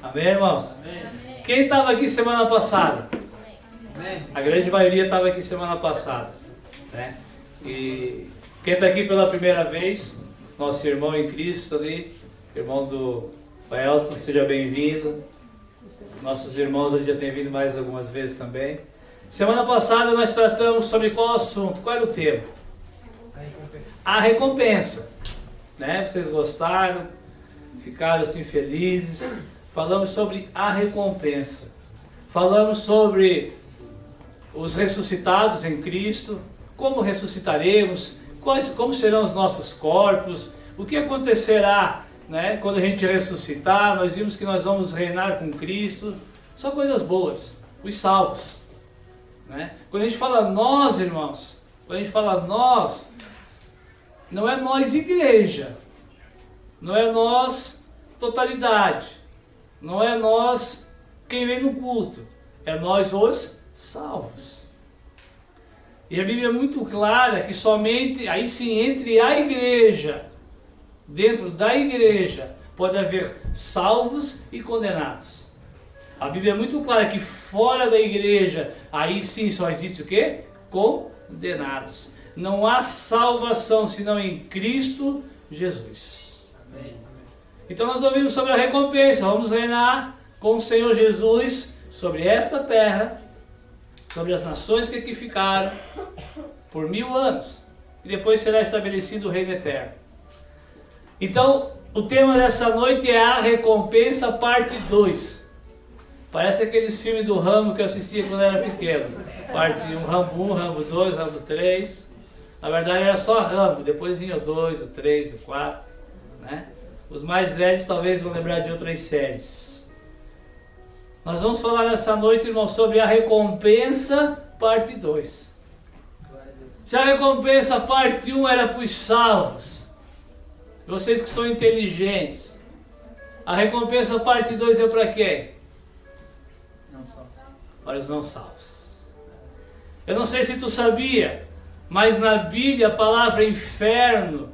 Amém, irmãos? Amém. Quem estava aqui semana passada? Amém. A grande maioria estava aqui semana passada, né? E quem está aqui pela primeira vez, nosso irmão em Cristo ali, irmão do Elton, seja bem-vindo. Nossos irmãos ali já têm vindo mais algumas vezes também. Semana passada nós tratamos sobre qual assunto? Qual era o tema? A recompensa. Né? Vocês gostaram? Ficaram assim felizes? Falamos sobre a recompensa. Falamos sobre os ressuscitados em Cristo, como ressuscitaremos, como serão os nossos corpos, o que acontecerá, né, quando a gente ressuscitar. Nós vimos que nós vamos reinar com Cristo. Só coisas boas, os salvos. Né? Quando a gente fala nós, irmãos, quando a gente fala nós, não é nós igreja, não é nós totalidade, não é nós quem vem no culto, é nós os salvos. E a Bíblia é muito clara que somente, aí sim, entre a igreja, dentro da igreja, pode haver salvos e condenados. A Bíblia é muito clara que fora da igreja, aí sim só existe o quê? Condenados. Não há salvação senão em Cristo Jesus. Amém. Então nós ouvimos sobre a recompensa. Vamos reinar com o Senhor Jesus sobre esta terra, sobre as nações que aqui ficaram, por 1000 anos. E depois será estabelecido o reino eterno. Então, o tema dessa noite é a recompensa, parte 2. Parece aqueles filmes do Rambo que eu assistia quando eu era pequeno. Parte 1, Rambo 1, Rambo 2, Rambo 3. Na verdade era só Rambo, depois vinha o 2, o 3, o 4. Né? Os mais velhos talvez vão lembrar de outras séries. Nós vamos falar nessa noite, irmão, sobre a recompensa, parte 2. Se a recompensa, parte 1, era para os salvos, vocês que são inteligentes, a recompensa, parte 2, é para quem? Para os não salvos. Eu não sei se tu sabia, mas na Bíblia a palavra inferno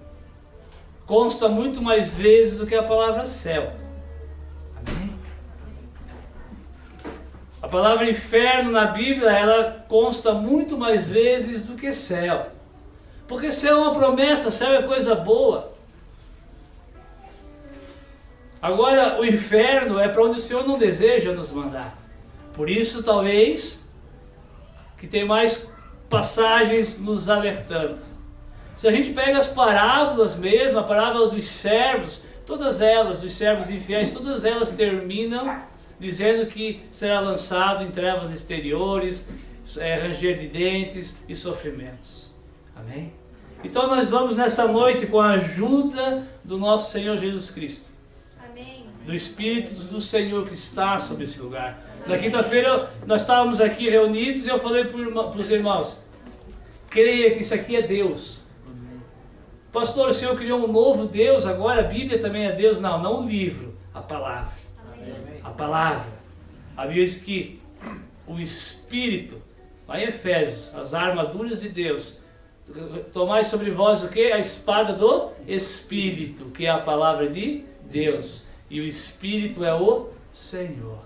consta muito mais vezes do que a palavra céu. Amém? A palavra inferno na Bíblia, ela consta muito mais vezes do que céu. Porque céu é uma promessa, céu é coisa boa. Agora o inferno é para onde o Senhor não deseja nos mandar. Por isso, talvez, que tem mais passagens nos alertando. Se a gente pega as parábolas mesmo, a parábola dos servos, todas elas, dos servos infiéis, todas elas terminam dizendo que será lançado em trevas exteriores, ranger de dentes e sofrimentos. Amém? Então nós vamos nessa noite com a ajuda do nosso Senhor Jesus Cristo. Amém. Do Espírito do Senhor que está sobre esse lugar. Na quinta-feira nós estávamos aqui reunidos e eu falei para os irmãos, creia que isso aqui é Deus. Pastor, o Senhor criou um novo Deus, agora a Bíblia também é Deus. Não, não o livro, a palavra. Amém. A palavra. A Bíblia diz que o Espírito, lá em Efésios, as armaduras de Deus, tomai sobre vós o que? A espada do Espírito, que é a palavra de Deus. E o Espírito é o Senhor.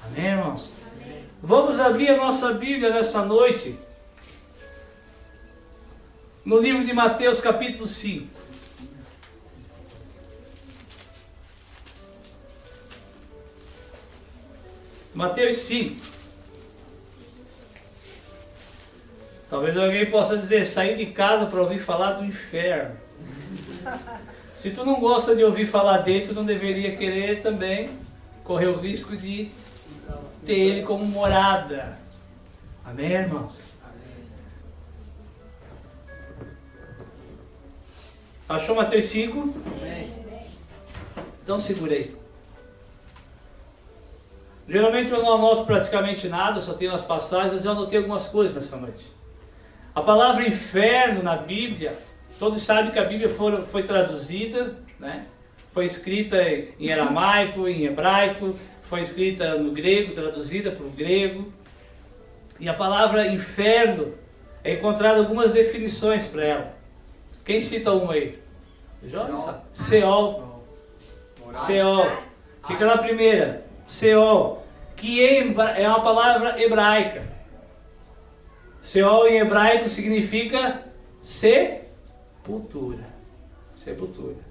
Amém, irmãos? Amém. Vamos abrir a nossa Bíblia nessa noite no livro de Mateus capítulo 5. Mateus 5. Talvez alguém possa dizer, sair de casa para ouvir falar do inferno. Se tu não gosta de ouvir falar dele, tu não deveria querer também correr o risco de ter ele como morada. Amém, irmãos? Achou Mateus 5? Amém. Então segurei. Geralmente eu não anoto praticamente nada, só tenho as passagens, mas eu anotei algumas coisas nessa noite. A palavra inferno na Bíblia, todos sabem que a Bíblia foi traduzida, né? Foi escrita em aramaico, em hebraico, foi escrita no grego, traduzida para o grego. E a palavra inferno é encontrada algumas definições para ela. Quem cita uma aí? Jovem sabe. Seol. Seol. Fica na primeira, Seol, que é uma palavra hebraica. Seol em hebraico significa sepultura. Sepultura.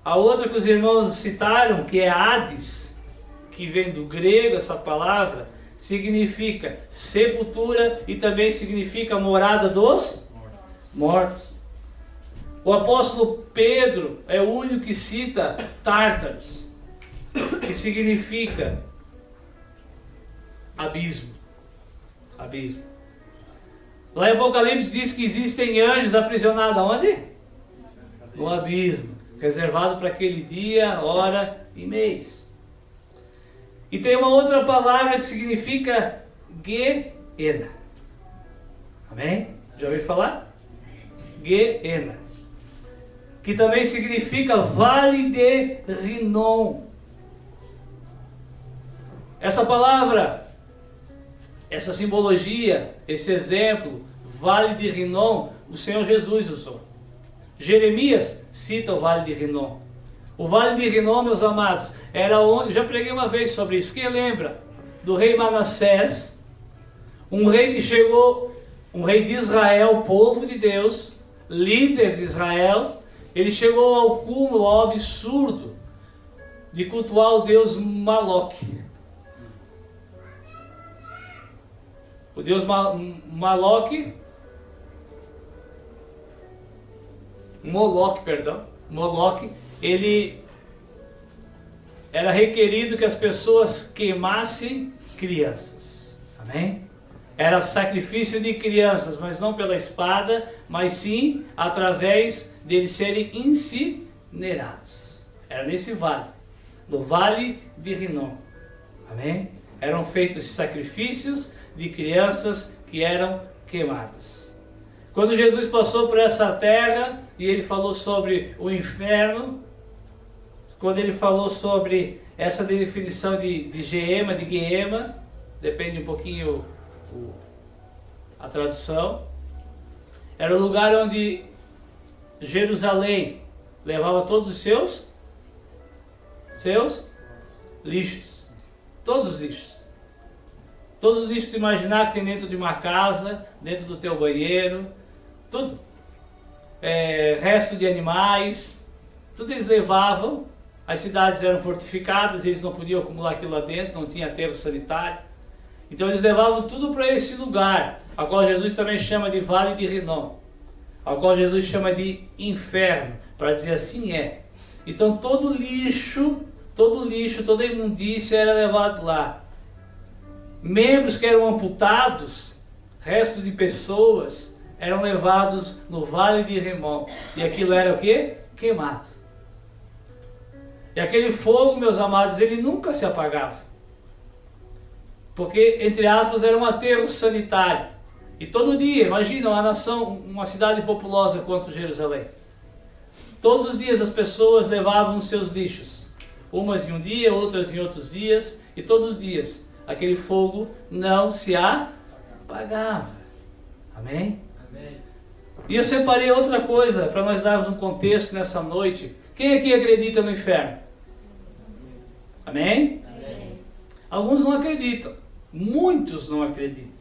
A outra que os irmãos citaram, que é Hades, que vem do grego, essa palavra, significa sepultura e também significa morada dos mortos. O apóstolo Pedro é o único que cita Tártaros, que significa abismo. Abismo. Lá em Apocalipse diz que existem anjos aprisionados aonde? No abismo, reservado para aquele dia, hora e mês. E tem uma outra palavra que significa Geena. Amém? Já ouviu falar? Geena. Que também significa Vale de Rinom. Essa palavra, essa simbologia, esse exemplo, Vale de Rinom, o Senhor Jesus usou. Jeremias cita o Vale de Rinom. O Vale de Rinom, meus amados, era onde, já preguei uma vez sobre isso, quem lembra do rei Manassés, um rei que chegou, um rei de Israel, povo de Deus, líder de Israel, ele chegou ao cúmulo, ao absurdo de cultuar o deus Moloque. O deus Moloque, Moloque, ele era requerido que as pessoas queimassem crianças. Amém? Era sacrifício de crianças, mas não pela espada, mas sim através deles serem incinerados. Era nesse vale, no Vale de Rinom. Amém? Eram feitos sacrifícios de crianças que eram queimadas. Quando Jesus passou por essa terra e ele falou sobre o inferno, quando ele falou sobre essa definição de Geema, de Guiema, depende um pouquinho a tradução, era o lugar onde Jerusalém levava todos os seus lixos, todos os lixos. Todos os lixos que tu imaginar que tem dentro de uma casa, dentro do teu banheiro, tudo. Resto de animais, tudo eles levavam. As cidades eram fortificadas, eles não podiam acumular aquilo lá dentro, não tinha aterro sanitário. Então eles levavam tudo para esse lugar, ao qual Jesus também chama de Vale de Rinom, ao qual Jesus chama de inferno, para dizer assim é. Então todo lixo, toda imundícia era levado lá. Membros que eram amputados, resto de pessoas, eram levados no Vale de Rinom. E aquilo era o quê? Queimado. E aquele fogo, meus amados, ele nunca se apagava. Porque, entre aspas, era um aterro sanitário. E todo dia, imagina uma nação, uma cidade populosa quanto Jerusalém. Todos os dias as pessoas levavam os seus lixos. Umas em um dia, outras em outros dias. E todos os dias aquele fogo não se apagava. Amém? Amém. E eu separei outra coisa para nós darmos um contexto nessa noite. Quem aqui acredita no inferno? Amém? Amém. Alguns não acreditam. Muitos não acreditam.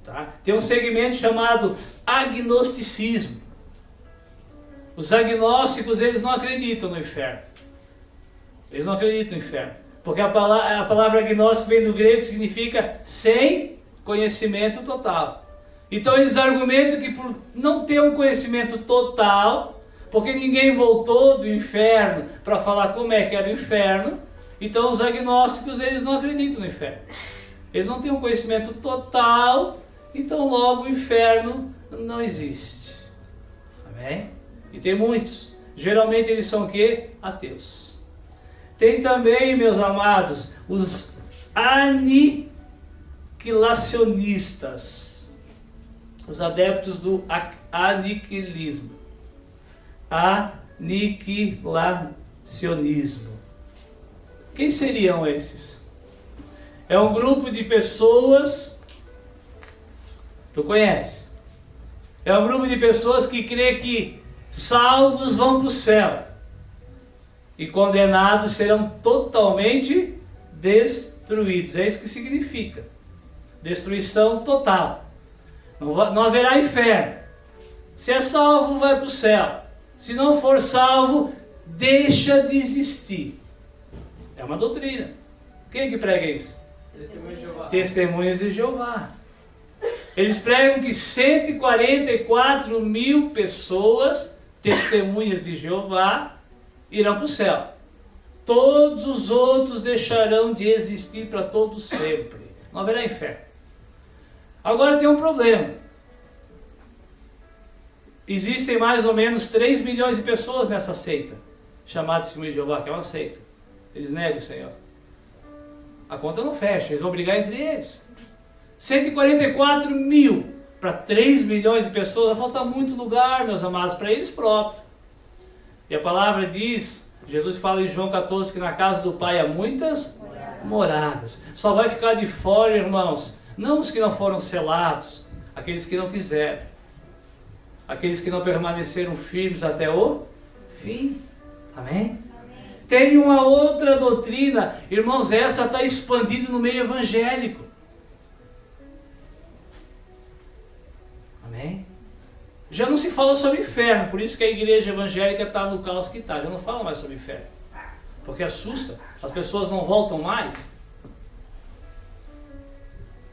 Tá? Tem um segmento chamado agnosticismo. Os agnósticos, eles não acreditam no inferno. Eles não acreditam no inferno. Porque a palavra agnóstico vem do grego, que significa sem conhecimento total. Então eles argumentam que por não ter um conhecimento total, porque ninguém voltou do inferno para falar como é que era o inferno, então os agnósticos, eles não acreditam no inferno. Eles não têm um conhecimento total, então logo o inferno não existe. Amém? E tem muitos. Geralmente eles são o quê? Ateus. Tem também, meus amados, os aniquilacionistas. Os adeptos do aniquilismo. Aniquilacionismo. Quem seriam esses? É um grupo de pessoas, tu conhece? É um grupo de pessoas que crê que salvos vão para o céu e condenados serão totalmente destruídos. É isso que significa. Destruição total. Não haverá inferno. Se é salvo, vai para o céu. Se não for salvo, deixa de existir. É uma doutrina. Quem é que prega isso? Testemunhas de Jeová. Eles pregam que 144 mil pessoas, testemunhas de Jeová, irão para o céu. Todos os outros deixarão de existir para todos sempre. Não haverá inferno. Agora tem um problema. Existem mais ou menos 3 milhões de pessoas nessa seita, chamada Testemunha de Jeová, que é uma seita. Eles negam o Senhor. A conta não fecha, eles vão brigar entre eles. 144 mil para 3 milhões de pessoas, vai faltar muito lugar, meus amados, para eles próprios. E a palavra diz, Jesus fala em João 14, que na casa do Pai há muitas moradas. Só vai ficar de fora, irmãos, não os que não foram selados, aqueles que não quiseram, aqueles que não permaneceram firmes até o fim. Amém? Tem uma outra doutrina, irmãos, essa está expandida no meio evangélico. Amém? Já não se fala sobre inferno, por isso que a igreja evangélica está no caos que está. Já não fala mais sobre inferno, porque assusta, as pessoas não voltam mais.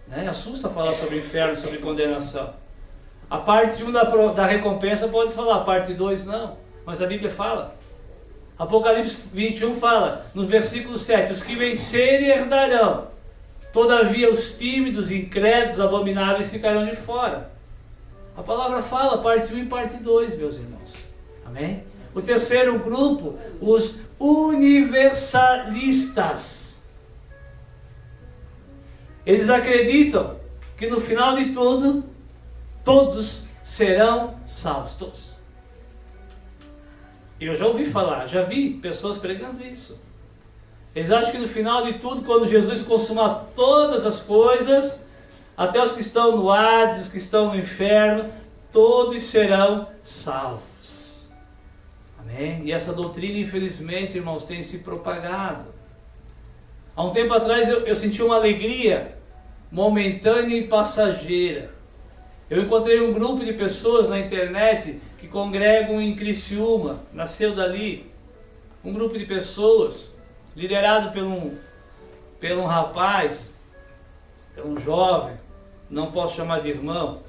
Né? Assusta falar sobre inferno, sobre condenação. A parte 1 da recompensa pode falar, a parte 2 não, mas a Bíblia fala. Apocalipse 21 fala, no versículo 7, os que vencerem herdarão, todavia os tímidos, incrédulos, abomináveis ficarão de fora. A palavra fala, parte 1 e parte 2, meus irmãos. Amém? O terceiro grupo, os universalistas. Eles acreditam que no final de tudo, todos serão salvos, todos. Eu já ouvi falar, já vi pessoas pregando isso. Eles acham que no final de tudo, quando Jesus consumar todas as coisas, até os que estão no Hades, os que estão no inferno, todos serão salvos. Amém? E essa doutrina, infelizmente, irmãos, tem se propagado. Há um tempo atrás eu senti uma alegria momentânea e passageira. Eu encontrei um grupo de pessoas na internet que congregam em Criciúma, nasceu dali. Um grupo de pessoas, liderado por um rapaz, por um jovem, não posso chamar de irmão,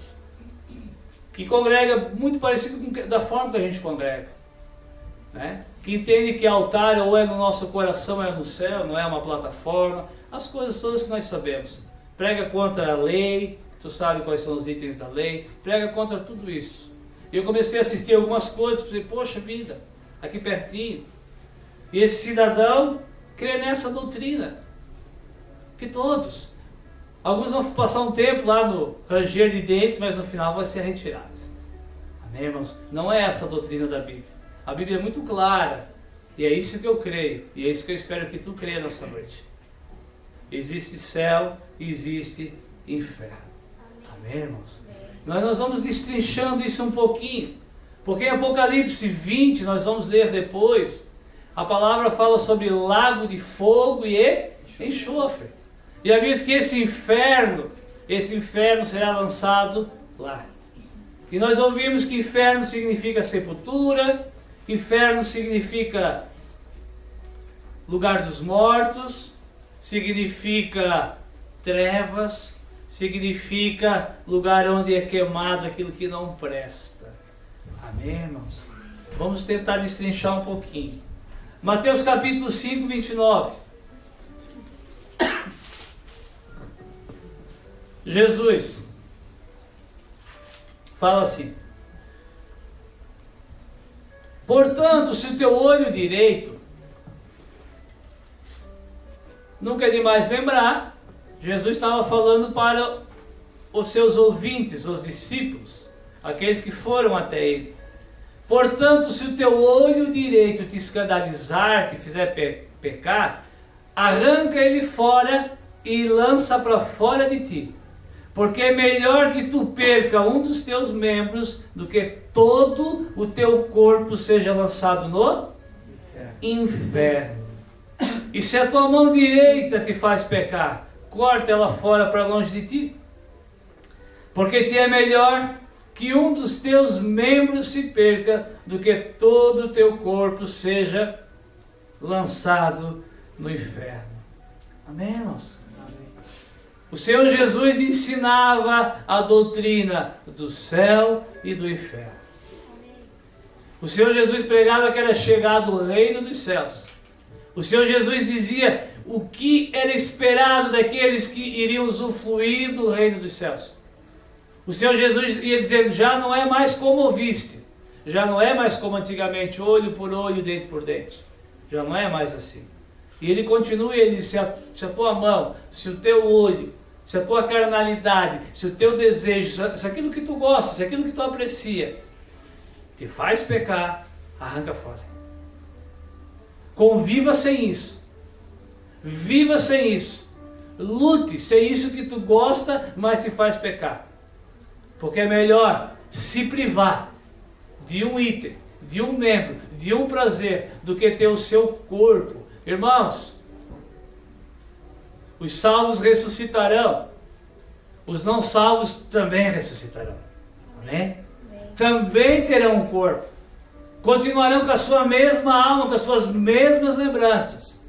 que congrega muito parecido da forma que a gente congrega. Né? Que entende que altar ou é no nosso coração ou é no céu, não é uma plataforma, as coisas todas que nós sabemos. Prega contra a lei, tu sabe quais são os itens da lei, prega contra tudo isso. E eu comecei a assistir algumas coisas, falei, poxa vida, aqui pertinho. E esse cidadão crê nessa doutrina, que todos, alguns vão passar um tempo lá no ranger de dentes, mas no final vai ser retirado. Amém, irmãos? Não é essa a doutrina da Bíblia. A Bíblia é muito clara, e é isso que eu creio, e é isso que eu espero que tu creia nessa noite. Existe céu e existe inferno. Amém, irmãos? Nós vamos destrinchando isso um pouquinho, porque em Apocalipse 20, nós vamos ler depois, a palavra fala sobre lago de fogo e enxofre. E a Bíblia diz que esse inferno será lançado lá. E nós ouvimos que inferno significa sepultura, inferno significa lugar dos mortos, significa trevas, significa lugar onde é queimado aquilo que não presta. Amém, irmãos? Vamos tentar destrinchar um pouquinho. Mateus capítulo 5, 29. Jesus fala assim: portanto, se o teu olho direito, nunca é demais lembrar, Jesus estava falando para os seus ouvintes, os discípulos, aqueles que foram até ele. Portanto, se o teu olho direito te escandalizar, te fizer pecar, arranca ele fora e lança para fora de ti. Porque é melhor que tu perca um dos teus membros do que todo o teu corpo seja lançado no inferno. inferno. E se a tua mão direita te faz pecar, corta ela fora para longe de ti. Porque te é melhor que um dos teus membros se perca do que todo o teu corpo seja lançado no inferno. Amém, irmãos? O Senhor Jesus ensinava a doutrina do céu e do inferno. O Senhor Jesus pregava que era chegado o reino dos céus. O Senhor Jesus dizia o que era esperado daqueles que iriam usufruir do reino dos céus. O Senhor Jesus ia dizendo, já não é mais como ouviste, já não é mais como antigamente, olho por olho, dente por dente. Já não é mais assim. E ele continua, ele diz, se a tua mão, se o teu olho, se a tua carnalidade, se o teu desejo, se aquilo que tu gosta, se aquilo que tu aprecia, te faz pecar, arranca fora. Conviva sem isso. Viva sem isso. Lute sem isso que tu gosta, mas te faz pecar. Porque é melhor se privar de um item, de um membro, de um prazer, do que ter o seu corpo. Irmãos, os salvos ressuscitarão, os não salvos também ressuscitarão. Amém? Também terão um corpo, continuarão com a sua mesma alma, com as suas mesmas lembranças.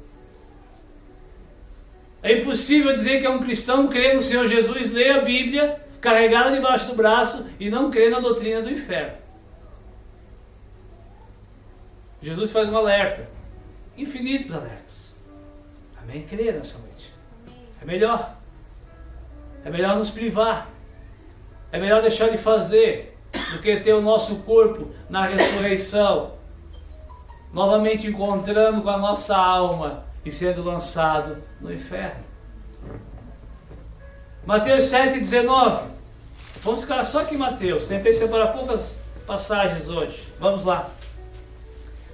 É impossível dizer que é um cristão crer no Senhor Jesus, ler a Bíblia, carregá-la debaixo do braço e não crer na doutrina do inferno. Jesus faz um alerta, infinitos alertas. Amém? Creia nessa noite. É melhor nos privar, é melhor deixar de fazer, do que ter o nosso corpo na ressurreição, novamente encontrando com a nossa alma e sendo lançado no inferno. Mateus 7,19. Vamos ficar só aqui em Mateus. Tentei separar poucas passagens hoje. Vamos lá.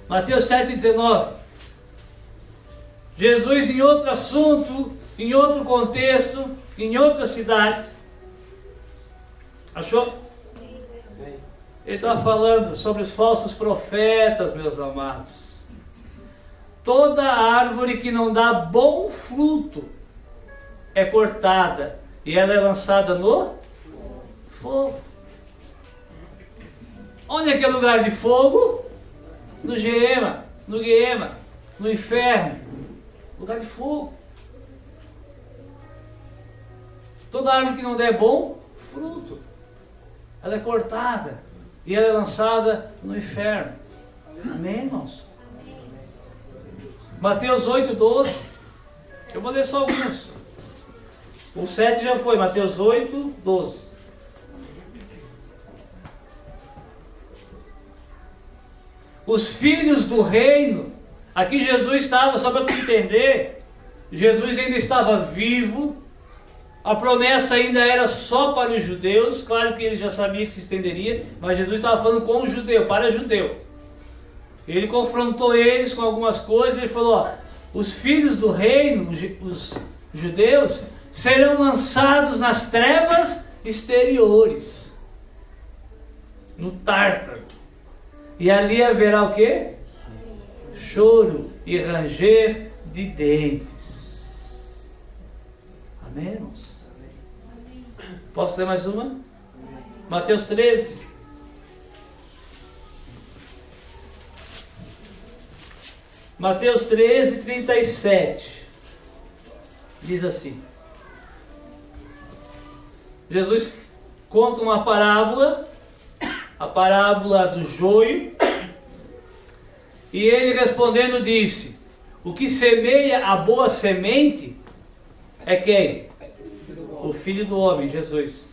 Mateus 7,19. Jesus, em outro assunto, em outro contexto, em outra cidade. Achou? Ele está falando sobre os falsos profetas, meus amados. Toda árvore que não dá bom fruto é cortada e ela é lançada no fogo. Onde é que é lugar de fogo? No Geema, no inferno. Lugar de fogo. Toda árvore que não der bom fruto, ela é cortada e ela é lançada no inferno. Amém, irmãos? Mateus 8,12. Eu vou ler só alguns. O 7 já foi, Mateus 8,12. Os filhos do reino. Aqui Jesus estava, só para tu entender, Jesus ainda estava vivo. A promessa ainda era só para os judeus. Claro que ele já sabia que se estenderia, mas Jesus estava falando com o judeu, para judeu. Ele confrontou eles com algumas coisas. Ele falou, ó, os filhos do reino, os judeus, serão lançados nas trevas exteriores, no Tártaro. E ali haverá o quê? Choro e ranger de dentes. Amém, irmãos? Posso ler mais uma? Mateus 13. Mateus 13, 37. Diz assim. Jesus conta uma parábola, a parábola do joio, e ele respondendo disse, o que semeia a boa semente é quem? O Filho do Homem, Jesus.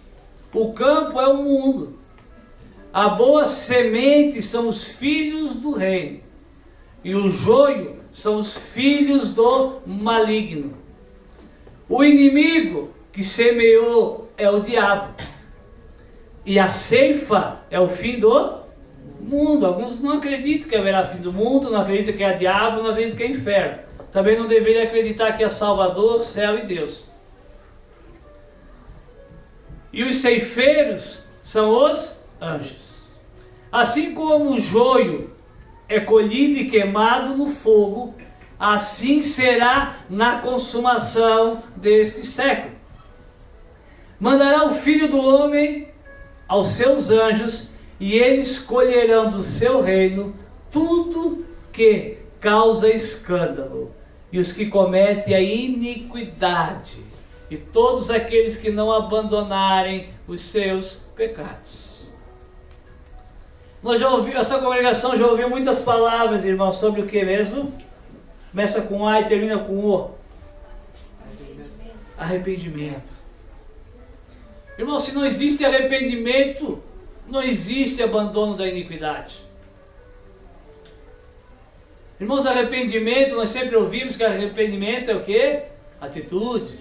O campo é o mundo. A boa semente são os filhos do reino. E o joio são os filhos do maligno. O inimigo que semeou é o diabo. E a ceifa é o fim do mundo. Alguns não acreditam que haverá fim do mundo, não acreditam que é diabo, não acreditam que é inferno. Também não deveria acreditar que é Salvador, céu e Deus. E os ceifeiros são os anjos. Assim como o joio é colhido e queimado no fogo, assim será na consumação deste século. Mandará o Filho do Homem aos seus anjos, e eles colherão do seu reino tudo que causa escândalo, e os que cometem a iniquidade, e todos aqueles que não abandonarem os seus pecados. Essa congregação já ouviu muitas palavras, irmãos, sobre o que mesmo? Começa com A e termina com O. Arrependimento. Irmão, se não existe arrependimento, não existe abandono da iniquidade. Irmãos, arrependimento, nós sempre ouvimos que arrependimento é o quê? Atitude,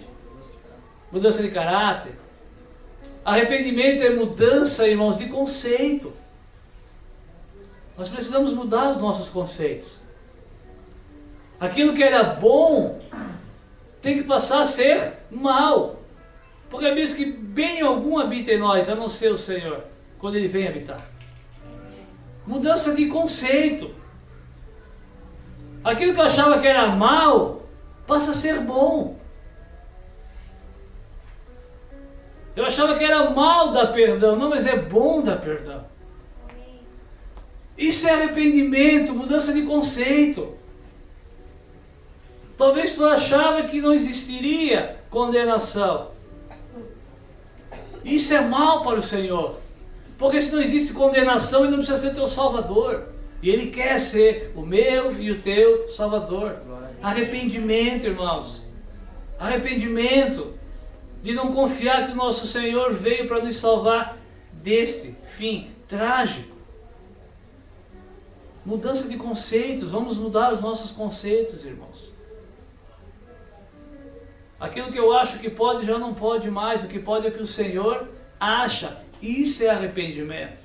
mudança de caráter. Arrependimento é mudança, irmãos, de conceito. Nós precisamos mudar os nossos conceitos. Aquilo que era bom tem que passar a ser mal. Porque é mesmo que bem algum habita em nós, a não ser o Senhor, quando Ele vem habitar. Mudança de conceito. Aquilo que eu achava que era mal, passa a ser bom. Eu achava que era mal dar perdão. Não, mas é bom dar perdão. Isso é arrependimento, mudança de conceito. Talvez tu achava que não existiria condenação. Isso é mal para o Senhor. Porque se não existe condenação, Ele não precisa ser teu Salvador. E Ele quer ser o meu e o teu Salvador. Arrependimento, irmãos. Arrependimento de não confiar que o nosso Senhor veio para nos salvar deste fim trágico. Mudança de conceitos. Vamos mudar os nossos conceitos, irmãos. Aquilo que eu acho que pode, já não pode mais. O que pode é o que o Senhor acha. Isso é arrependimento.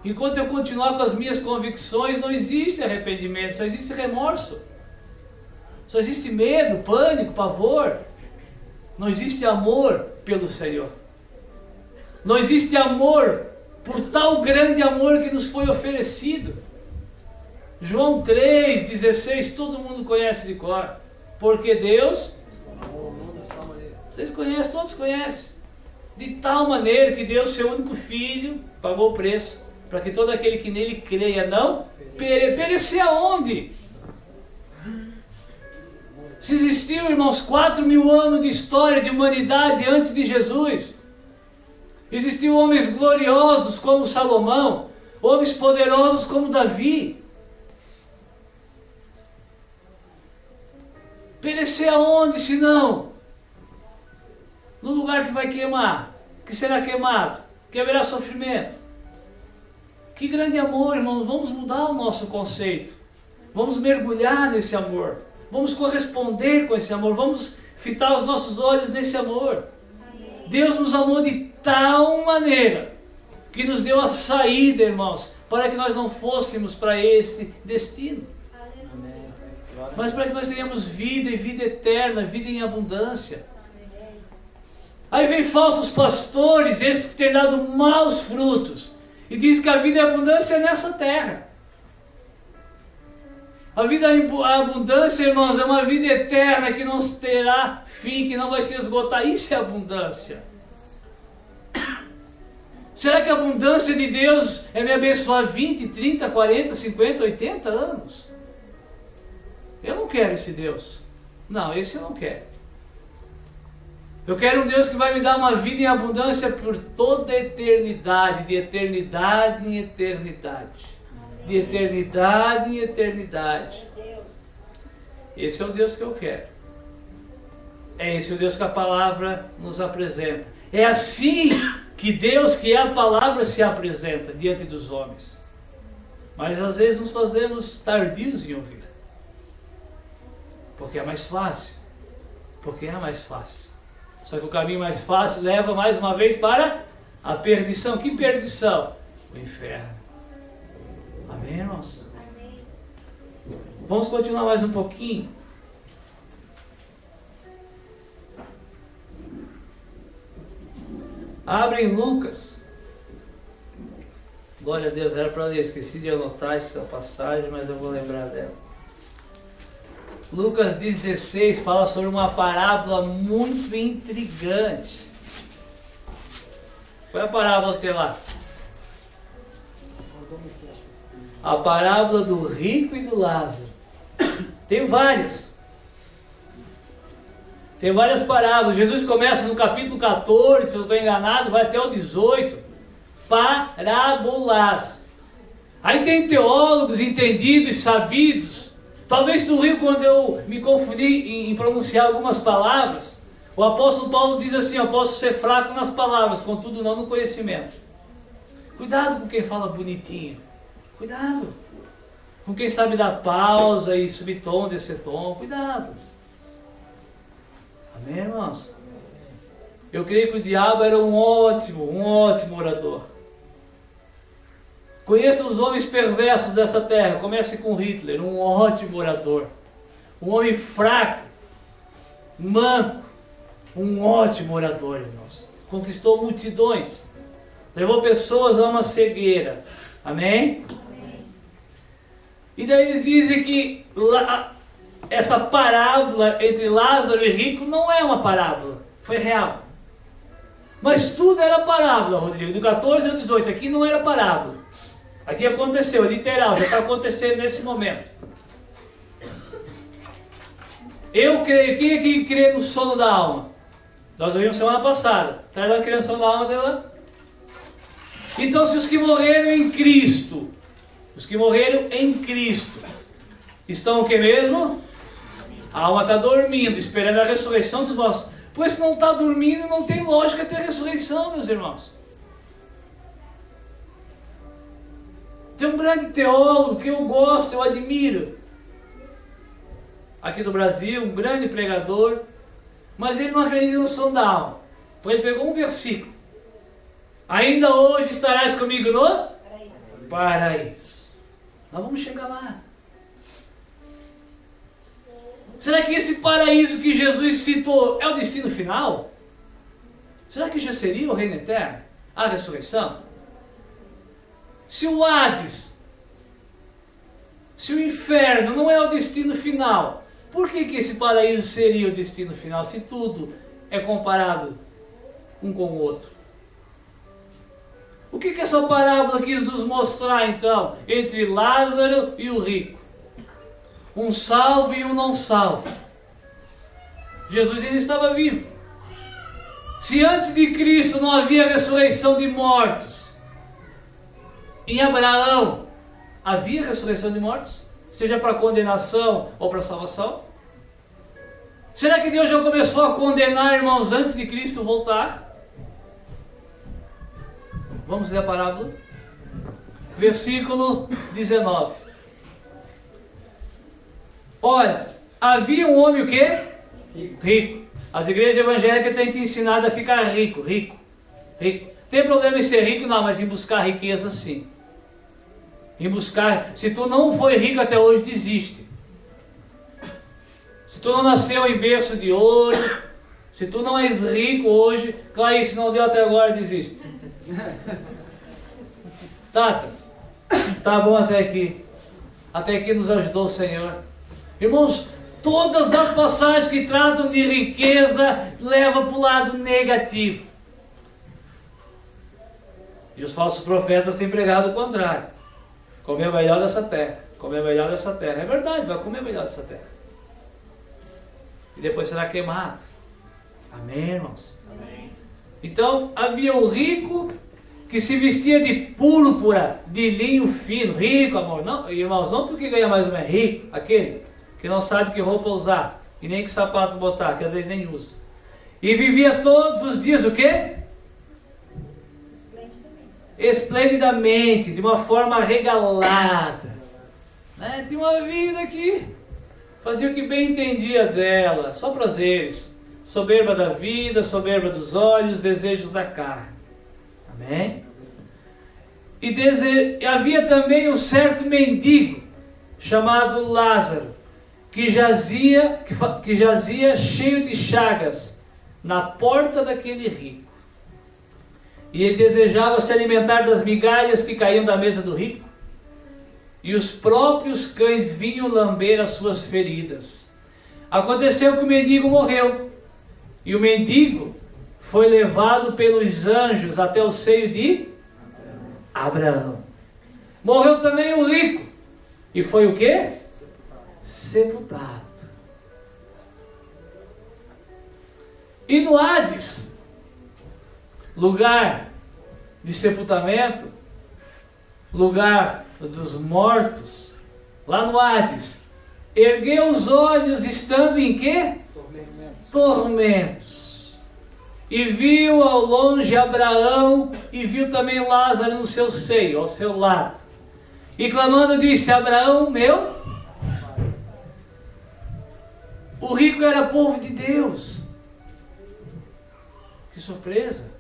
Enquanto eu continuar com as minhas convicções, não existe arrependimento, só existe remorso. Só existe medo, pânico, pavor. Não existe amor pelo Senhor. Não existe amor por tal grande amor que nos foi oferecido. João 3,16, todo mundo conhece de cor. Porque Deus... Vocês conhecem, todos conhecem. De tal maneira que deu seu único filho, pagou o preço, para que todo aquele que nele creia não perecer aonde? Se existiam, irmãos, 4.000 anos de história de humanidade antes de Jesus, existiam homens gloriosos como Salomão, homens poderosos como Davi. Perecer aonde, se não? No lugar que vai queimar, que será queimado, que haverá sofrimento. Que grande amor, irmãos. Vamos mudar o nosso conceito. Vamos mergulhar nesse amor. Vamos corresponder com esse amor. Vamos fitar os nossos olhos nesse amor. Deus nos amou de tal maneira que nos deu a saída, irmãos, para que nós não fôssemos para esse destino. Mas para que nós tenhamos vida e vida eterna, vida em abundância. Aí vem falsos pastores, esses que têm dado maus frutos, e diz que a vida e a abundância é nessa terra. A vida e a abundância, irmãos, é uma vida eterna que não terá fim, que não vai se esgotar. Isso é abundância. Será que a abundância de Deus é me abençoar 20, 30, 40, 50, 80 anos? Eu não quero esse Deus. Não, esse eu não quero. Eu quero um Deus que vai me dar uma vida em abundância por toda a eternidade, de eternidade em eternidade. De eternidade em eternidade. Esse é o Deus que eu quero. É esse o Deus que a palavra nos apresenta. É assim que Deus, que é a palavra, se apresenta diante dos homens. Mas às vezes nos fazemos tardios em ouvir. Porque é mais fácil. Porque é mais fácil. Só que o caminho mais fácil leva mais uma vez para a perdição. Que perdição? O inferno. Amém, irmãos? Amém. Vamos continuar mais um pouquinho. Abre em Lucas Glória a Deus, era para ler, esqueci de anotar essa passagem, mas eu vou lembrar dela. Lucas 16 fala sobre uma parábola muito intrigante. Qual é a parábola que tem lá? A parábola do rico e do Lázaro. Tem várias. Tem várias parábolas. Jesus começa no capítulo 14, se eu não estou enganado, vai até o 18. Parábolas. Aí tem teólogos entendidos, sabidos. Talvez tu riu quando eu me confundi em pronunciar algumas palavras. O apóstolo Paulo diz assim: eu posso ser fraco nas palavras, contudo não no conhecimento. Cuidado com quem fala bonitinho. Cuidado com quem sabe dar pausa e subir tom, descer tom. Cuidado. Amém, irmãos? Eu creio que o diabo era um ótimo orador. Conheça os homens perversos dessa terra. Comece com Hitler, um ótimo orador. Um homem fraco, manco, um ótimo orador, irmãos. Conquistou multidões. Levou pessoas a uma cegueira. Amém? E daí eles dizem que essa parábola entre Lázaro e rico não é uma parábola. Foi real. Mas tudo era parábola, Rodrigo. Do 14 ao 18 aqui não era parábola. Aqui aconteceu, é literal, já está acontecendo nesse momento. Eu creio, quem é que crê no sono da alma? Nós ouvimos semana passada. Traz lá a criança no sono da alma, traz lá. Então, se os que morreram em Cristo, estão o que mesmo? A alma está dormindo, esperando a ressurreição dos mortos. Pois se não está dormindo, não tem lógica ter ressurreição, meus irmãos. Tem um grande teólogo que eu gosto, eu admiro, aqui do Brasil, um grande pregador, mas ele não acredita no som da alma. Então ele pegou um versículo: ainda hoje estarás comigo no paraíso. Nós vamos chegar lá. Será que esse paraíso que Jesus citou é o destino final? Será que já seria o reino eterno? A ressurreição? Se o Hades, se o inferno não é o destino final, por que esse paraíso seria o destino final, se tudo é comparado um com o outro? O que essa parábola quis nos mostrar então, entre Lázaro e o rico? Um salvo e um não salvo. Jesus ainda estava vivo. Se antes de Cristo não havia ressurreição de mortos, em Abraão havia ressurreição de mortos? Seja para condenação ou para salvação? Será que Deus já começou a condenar, irmãos, antes de Cristo voltar? Vamos ler a parábola? Versículo 19. Ora, havia um homem o quê? Rico. As igrejas evangélicas têm te ensinado a ficar rico. Tem problema em ser rico? Não, mas em buscar riqueza sim. Em buscar, se tu não foi rico até hoje, desiste. Se tu não nasceu em berço de ouro, se tu não és rico hoje, Clarice, se não deu até agora, desiste. Tata, tá bom até aqui. Até aqui nos ajudou o Senhor. Irmãos, todas as passagens que tratam de riqueza levam para o lado negativo. E os falsos profetas têm pregado o contrário. Comer o melhor dessa terra. Comer o melhor dessa terra. É verdade, vai comer o melhor dessa terra. E depois será queimado. Amém, irmãos? Amém. Então, havia um rico que se vestia de púrpura, de linho fino. Rico, amor. Não, irmãos, não tu que ganha mais ou menos. Rico, aquele que não sabe que roupa usar. E nem que sapato botar, que às vezes nem usa. E vivia todos os dias o quê? Esplendidamente, de uma forma regalada, né? Tinha uma vida que fazia o que bem entendia dela, só prazeres, soberba da vida, soberba dos olhos, desejos da carne. Amém? E havia também um certo mendigo chamado Lázaro, que jazia cheio de chagas na porta daquele rico. e ele desejava se alimentar das migalhas que caíam da mesa do rico. E os próprios cães vinham lamber as suas feridas. Aconteceu que o mendigo morreu, e o mendigo foi levado pelos anjos até o seio de Abraão. Morreu também o rico, e foi o quê? Sepultado. E no Hades, lugar de sepultamento, lugar dos mortos, lá no Hades, ergueu os olhos estando em quê? Tormentos. E viu ao longe Abraão e viu também Lázaro no seu seio, ao seu lado. E clamando disse: Abraão, meu. O rico era povo de Deus. Que surpresa!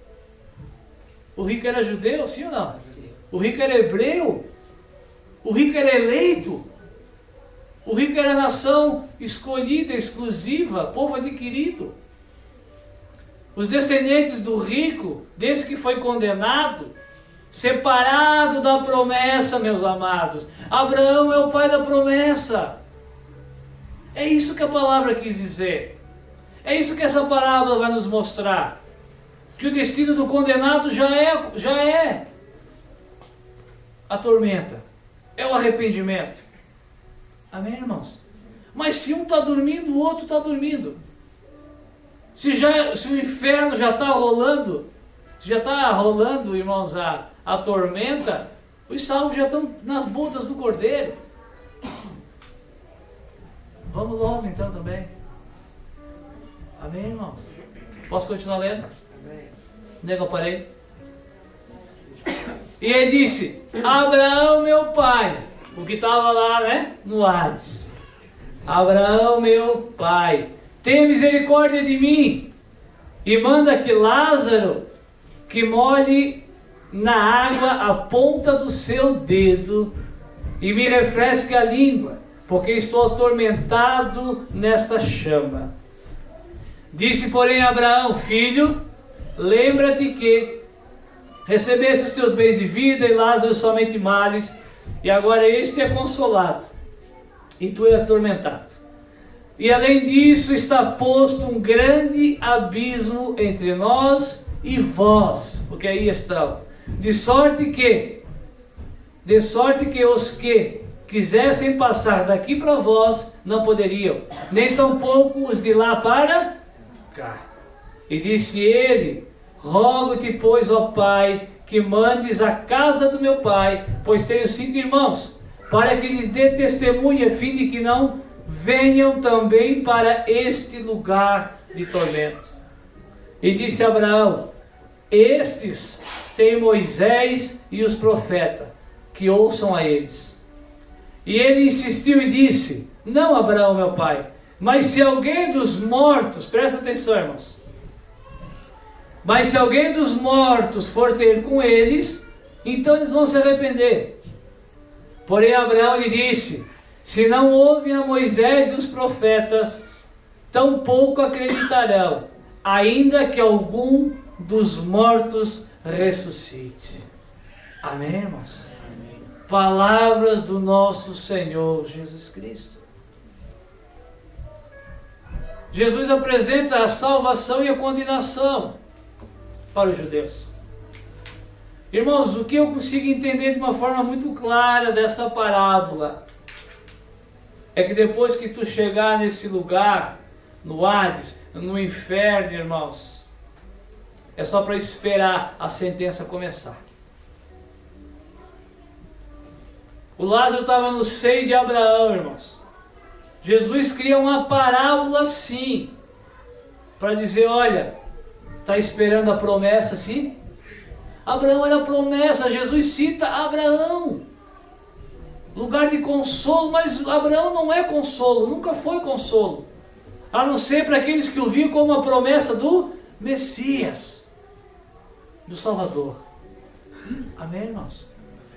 O rico era judeu, sim ou não? Sim. O rico era hebreu. O rico era eleito. O rico era nação escolhida, exclusiva, povo adquirido. Os descendentes do rico, desse que foi condenado, separado da promessa, meus amados. Abraão é o pai da promessa. É isso que a palavra quis dizer. É isso que essa parábola vai nos mostrar. Que o destino do condenado já é a tormenta. É o arrependimento. Amém, irmãos? Mas se um está dormindo, o outro está dormindo. Se o inferno já está rolando, irmãos, a tormenta, os salvos já estão nas bodas do Cordeiro. Vamos logo então também. Amém, irmãos? Posso continuar lendo? Amém. Onde é que eu parei? E ele disse: Abraão, meu pai. O que estava lá, né? No Hades. Abraão, meu pai, tenha misericórdia de mim e manda que Lázaro que molhe na água a ponta do seu dedo e me refresque a língua, porque estou atormentado nesta chama. Disse, porém, Abraão: filho, lembra-te que recebeste os teus bens de vida e Lázaro somente males, e agora este é consolado, e tu és atormentado. E além disso está posto um grande abismo entre nós e vós, porque aí estão, de sorte que os que quisessem passar daqui para vós não poderiam, nem tampouco os de lá para cá. E disse ele: rogo-te, pois, ó Pai, que mandes a casa do meu pai, pois tenho 5 irmãos, para que lhes dê testemunha, a fim de que não venham também para este lugar de tormento. E disse Abraão: estes têm Moisés e os profetas, que ouçam a eles. E ele insistiu e disse: não, Abraão, meu pai, mas se alguém dos mortos, presta atenção, irmãos, mas se alguém dos mortos for ter com eles, então eles vão se arrepender. Porém Abraão lhe disse: se não ouvem a Moisés e os profetas, tampouco acreditarão, ainda que algum dos mortos ressuscite. Amém, irmãos? Amém. Palavras do nosso Senhor Jesus Cristo. Jesus apresenta a salvação e a condenação para os judeus. Irmãos, o que eu consigo entender de uma forma muito clara dessa parábola é que depois que tu chegar nesse lugar, no Hades, no inferno, irmãos, é só para esperar a sentença começar. O Lázaro estava no seio de Abraão, irmãos. Jesus cria uma parábola assim, para dizer: olha, está esperando a promessa, sim? Abraão era a promessa. Jesus cita Abraão, lugar de consolo, mas Abraão não é consolo, nunca foi consolo, a não ser para aqueles que o viam como a promessa do Messias, do Salvador. Amém, irmãos?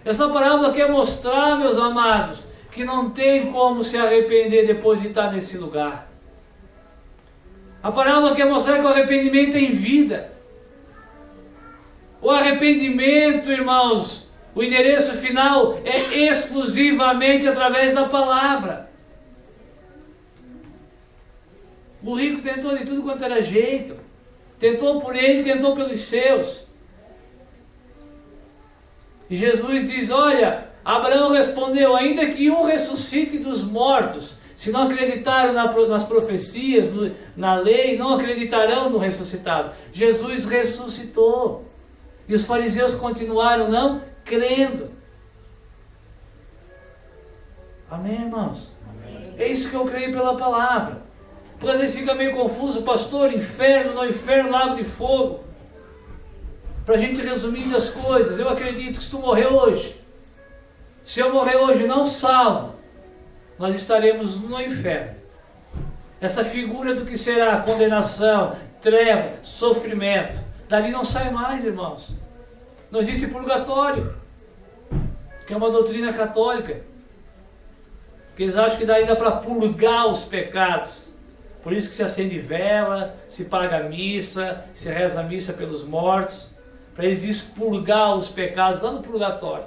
Essa parábola quer mostrar, meus amados, que não tem como se arrepender depois de estar nesse lugar. A parábola quer mostrar que o arrependimento tem vida. O O arrependimento, irmãos, o endereço final é exclusivamente através da palavra. O rico tentou de tudo quanto era jeito. Tentou por ele, tentou pelos seus. E Jesus diz, olha, Abraão respondeu, ainda que um ressuscite dos mortos, se não acreditaram nas profecias, na lei, não acreditarão no ressuscitado. Jesus ressuscitou. E os fariseus continuaram não crendo. Amém, irmãos? Amém. É isso que eu creio pela palavra. Porque às vezes fica meio confuso, pastor, inferno, não inferno, lago de fogo. Para a gente resumir as coisas, eu acredito que se tu morrer hoje, se eu morrer hoje não salvo, nós estaremos no inferno. Essa figura do que será condenação, treva, sofrimento, dali não sai mais, irmãos. Não existe purgatório, que é uma doutrina católica, que eles acham que dá ainda para purgar os pecados. Por isso que se acende vela, se paga missa, se reza a missa pelos mortos, para eles expurgar os pecados lá no purgatório.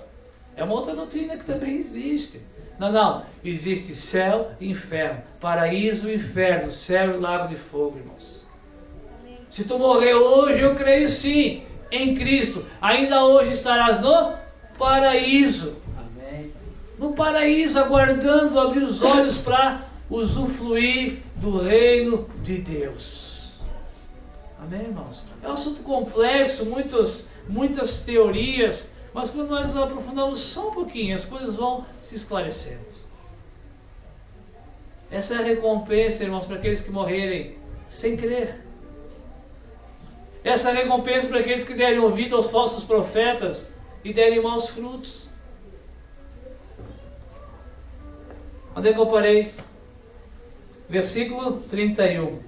É uma outra doutrina que também existe. Não, existe céu e inferno, paraíso e inferno, céu e lago de fogo, irmãos. Se tu morrer hoje, eu creio sim, em Cristo, ainda hoje estarás no paraíso. Amém. No paraíso, aguardando abrir os olhos para usufruir do reino de Deus. Amém, irmãos? É um assunto complexo, muitas teorias, mas quando nós nos aprofundamos só um pouquinho, as coisas vão se esclarecendo. Essa é a recompensa, irmãos, para aqueles que morrerem sem crer. Essa é a recompensa para aqueles que derem ouvido aos falsos profetas e derem maus frutos. Onde é que eu parei? Versículo 31.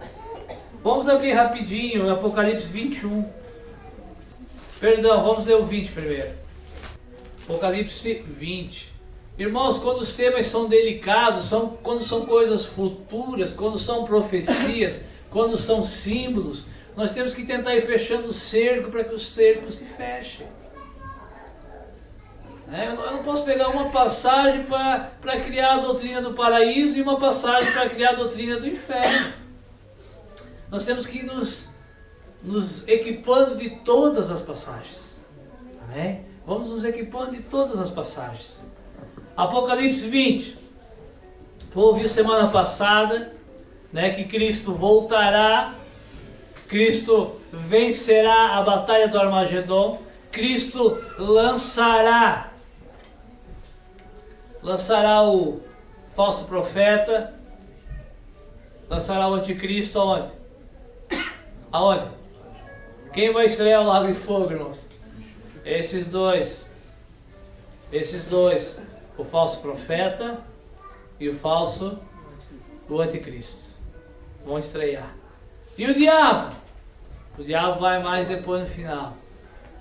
Vamos abrir rapidinho, Apocalipse 21. Perdão, vamos ler o 20 primeiro. Apocalipse 20. Irmãos, quando os temas são delicados, quando são coisas futuras, quando são profecias, quando são símbolos, nós temos que tentar ir fechando o cerco para que o cerco se feche. Eu não posso pegar uma passagem para criar a doutrina do paraíso e uma passagem para criar a doutrina do inferno. Nós temos que ir nos equipando de todas as passagens. Amém? Vamos nos equipando de todas as passagens. Apocalipse 20. Tu ouviu semana passada, que Cristo voltará, Cristo vencerá a batalha do Armagedon, Cristo lançará o falso profeta, lançará o anticristo aonde? Aonde? Quem vai estrear o lago de fogo, irmãos? Esses dois, o falso profeta e o anticristo, vão estrear. E o diabo? O diabo vai mais depois no final.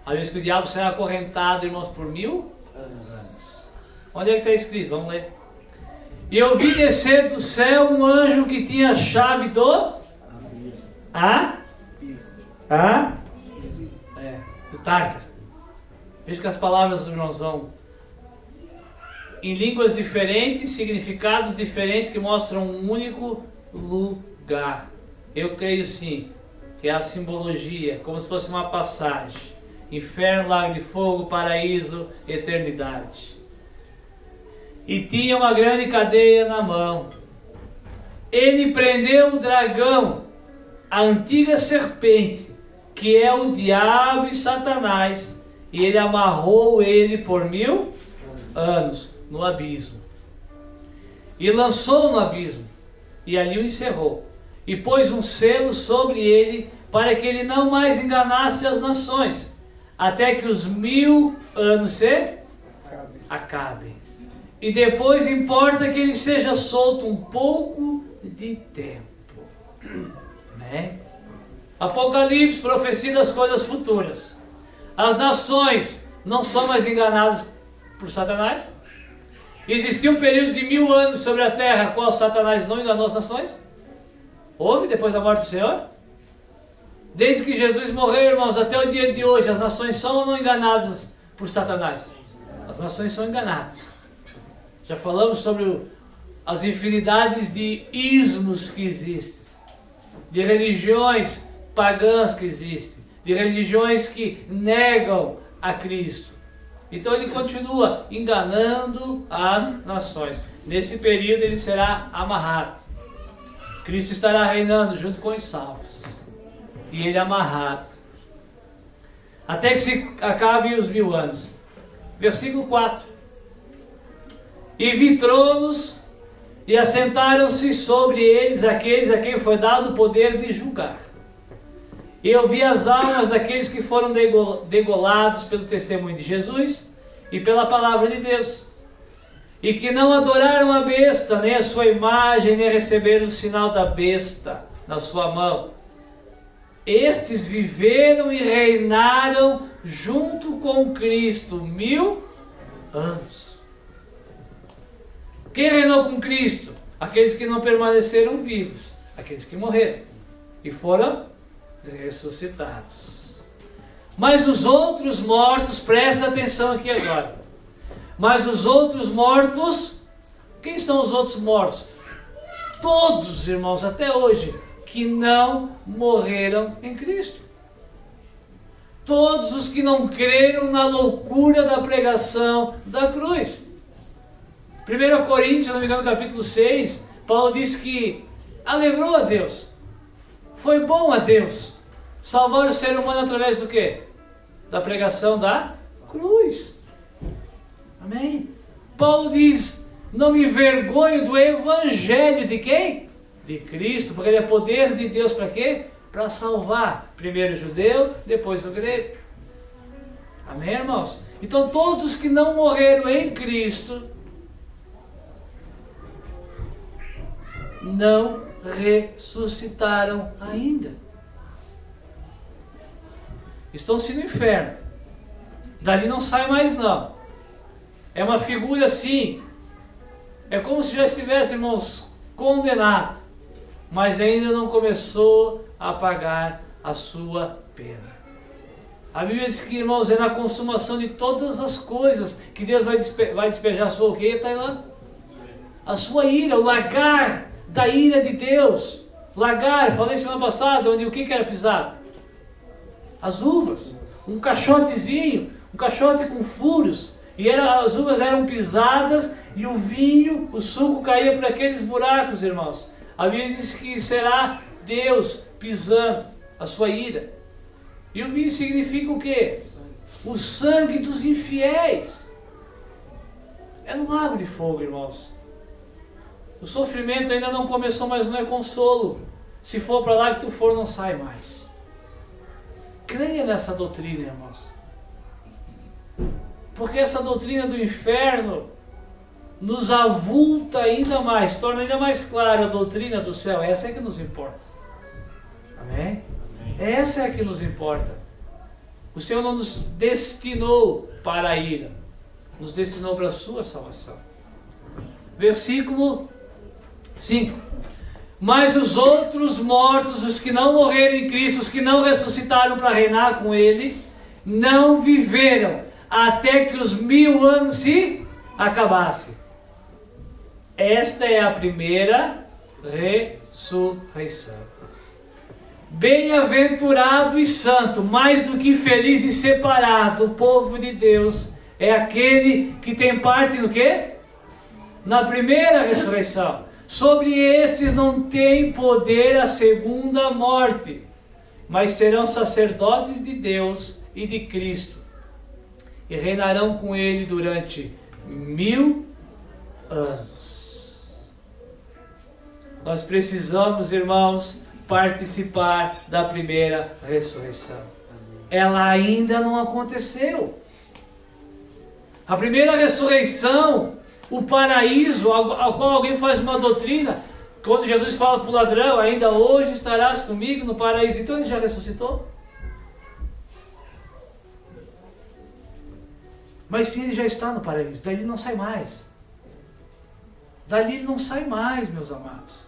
Às vezes que o diabo será acorrentado, irmãos, por 1000 anos. Onde é que está escrito? Vamos ler. E eu vi descer do céu um anjo que tinha a chave do Tártaro. Veja que as palavras, irmãos, vão em línguas diferentes, significados diferentes, que mostram um único lugar. Eu creio sim que é a simbologia, como se fosse uma passagem. Inferno, lago de fogo, paraíso, eternidade. E tinha uma grande cadeia na mão. Ele prendeu o dragão, a antiga serpente, que é o diabo e Satanás, e ele amarrou ele por 1000 anos no abismo. E lançou no abismo, e ali o encerrou. E pôs um selo sobre ele, para que ele não mais enganasse as nações, até que os 1000 anos se acabem. E depois importa que ele seja solto um pouco de tempo. Né? Apocalipse, profecia das coisas futuras. As nações não são mais enganadas por Satanás. Existiu um período de 1000 anos sobre a terra, qual Satanás não enganou as nações? Houve depois da morte do Senhor? Desde que Jesus morreu, irmãos, até o dia de hoje, as nações são ou não enganadas por Satanás? As nações são enganadas. Já falamos sobre as infinidades de ismos que existem, de religiões pagãs que existem, de religiões que negam a Cristo. Então ele continua enganando as nações. Nesse período ele será amarrado. Cristo estará reinando junto com os salvos. E ele amarrado. Até que se acabem os 1000 anos. Versículo 4. E vi tronos, e assentaram-se sobre eles aqueles a quem foi dado o poder de julgar. E eu vi as almas daqueles que foram degolados pelo testemunho de Jesus e pela palavra de Deus, e que não adoraram a besta, nem a sua imagem, nem receberam o sinal da besta na sua mão. Estes viveram e reinaram junto com Cristo 1000 anos. Quem reinou com Cristo? Aqueles que não permaneceram vivos, aqueles que morreram e foram ressuscitados. Mas os outros mortos, presta atenção aqui agora. Mas os outros mortos, quem são os outros mortos? Todos, irmãos, até hoje, que não morreram em Cristo. Todos os que não creram na loucura da pregação da cruz. 1 Coríntios, se não me engano, capítulo 6, Paulo diz que alegrou a Deus. Foi bom a Deus salvar o ser humano através do quê? Da pregação da cruz. Amém? Paulo diz, não me envergonho do evangelho de quem? De Cristo, porque ele é poder de Deus para quê? Para salvar primeiro o judeu, depois o grego. Amém, irmãos? Então todos os que não morreram em Cristo não ressuscitaram ainda. Estão-se no inferno. Dali não sai mais não. É uma figura assim. É como se já estivesse, irmãos, condenado. Mas ainda não começou a pagar a sua pena. A Bíblia diz que, irmãos, é na consumação de todas as coisas que Deus vai despejar a sua o quê, Tailã? A sua ira, o lagar da ira de Deus. Lagar, falei semana passada, onde o que era pisado? As uvas. Um caixotezinho, um caixote com furos. E as uvas eram pisadas e o vinho, o suco caía por aqueles buracos, irmãos. A Bíblia diz que será Deus pisando a sua ira. E o vinho significa o quê? O sangue dos infiéis. É no lago de fogo, irmãos. O sofrimento ainda não começou, mas não é consolo. Se for para lá que tu for, não sai mais. Creia nessa doutrina, irmãos. Porque essa doutrina do inferno nos avulta ainda mais, torna ainda mais clara a doutrina do céu. Essa é que nos importa. Amém? Essa é a que nos importa. O Senhor não nos destinou para a ira, nos destinou para a sua salvação. Versículo 5. Mas os outros mortos, os que não morreram em Cristo, os que não ressuscitaram para reinar com Ele, não viveram até que os 1000 anos se acabassem. Esta é a primeira ressurreição. Bem-aventurado e santo, mais do que feliz e separado, o povo de Deus é aquele que tem parte no quê? Na primeira ressurreição. Sobre estes não tem poder a segunda morte, mas serão sacerdotes de Deus e de Cristo, e reinarão com Ele durante 1000 anos. Nós precisamos, irmãos, participar da primeira ressurreição. Ela ainda não aconteceu. A primeira ressurreição, o paraíso, ao qual alguém faz uma doutrina, quando Jesus fala para o ladrão, ainda hoje estarás comigo no paraíso. Então ele já ressuscitou? Mas se ele já está no paraíso, daí ele não sai mais. Dali ele não sai mais, meus amados.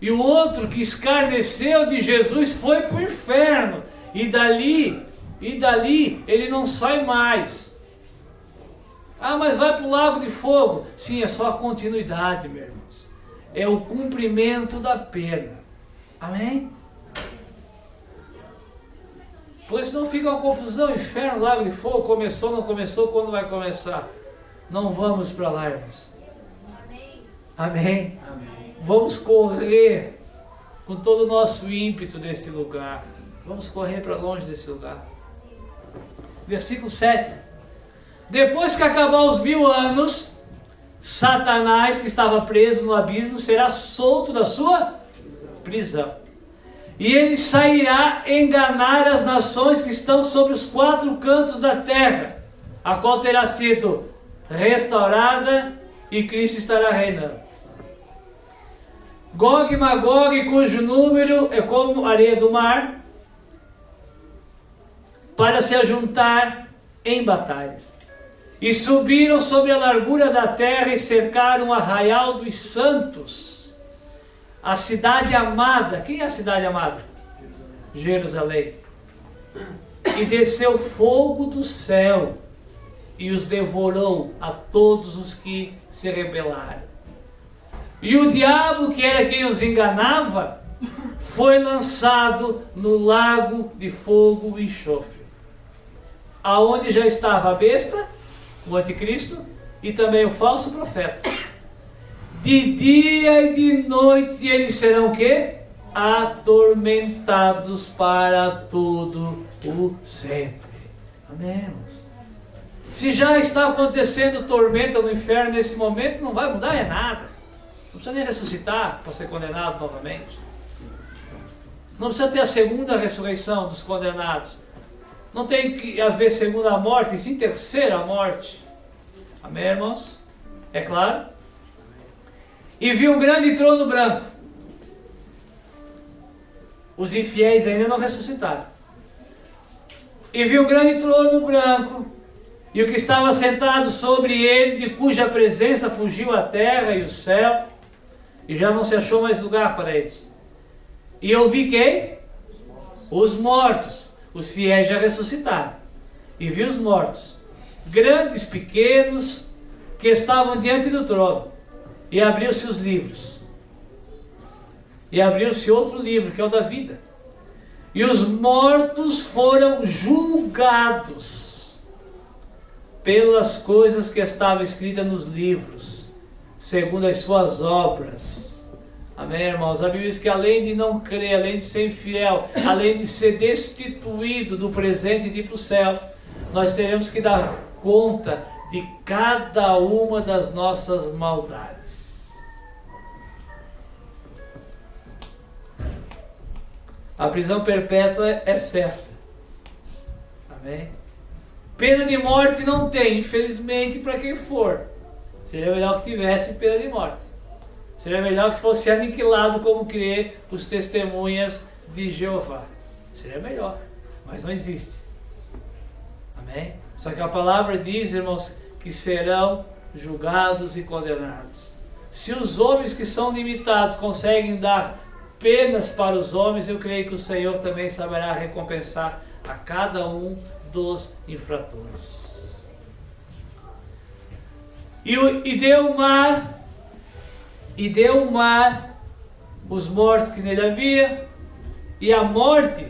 E o outro que escarneceu de Jesus foi para o inferno. E dali ele não sai mais. Ah, mas vai para o lago de fogo. Sim, é só a continuidade, meus irmãos. É o cumprimento da pena. Amém? Pois senão fica uma confusão. Inferno, lago de fogo, começou, não começou, quando vai começar? Não vamos para lá, irmãos. Amém? Amém? Vamos correr com todo o nosso ímpeto desse lugar. Vamos correr para longe desse lugar. Versículo 7. Depois que acabar os 1000 anos, Satanás, que estava preso no abismo, será solto da sua prisão. E ele sairá enganar as nações que estão sobre os 4 cantos da terra, a qual terá sido restaurada e Cristo estará reinando. Gog e Magog, cujo número é como areia do mar, para se ajuntar em batalha. E subiram sobre a largura da terra e cercaram o arraial dos santos, a cidade amada. Quem é a cidade amada? Jerusalém. E desceu fogo do céu e os devorou a todos os que se rebelaram. E o diabo, que era quem os enganava, foi lançado no lago de fogo e enxofre, aonde já estava a besta, o anticristo, e também o falso profeta. De dia e de noite eles serão o quê? Atormentados para todo o sempre. Amém, irmãos? Se já está acontecendo tormenta no inferno nesse momento, não vai mudar nada. Não precisa nem ressuscitar para ser condenado novamente. Não precisa ter a segunda ressurreição dos condenados. Não tem que haver segunda morte, e sim terceira morte. Amém, irmãos? É claro? E viu um grande trono branco. Os infiéis ainda não ressuscitaram. E viu um grande trono branco, e o que estava sentado sobre ele, de cuja presença fugiu a terra e o céu, e já não se achou mais lugar para eles. E eu vi quem? Os mortos. Os fiéis já ressuscitaram. E vi os mortos, grandes, pequenos, que estavam diante do trono. E abriu-se os livros. E abriu-se outro livro, que é o da vida. E os mortos foram julgados pelas coisas que estavam escritas nos livros, segundo as suas obras. Amém, irmãos? A Bíblia diz que além de não crer, além de ser infiel, além de ser destituído do presente e de ir para o céu, nós teremos que dar conta de cada uma das nossas maldades. A prisão perpétua é certa. Amém? Pena de morte não tem, infelizmente, para quem for. Seria melhor que tivesse pena de morte. Seria melhor que fosse aniquilado como crê os testemunhas de Jeová. Seria melhor, mas não existe. Amém? Só que a palavra diz, irmãos, que serão julgados e condenados. Se os homens que são limitados conseguem dar penas para os homens, eu creio que o Senhor também saberá recompensar a cada um dos infratores. E deu o mar os mortos que nele havia, e a morte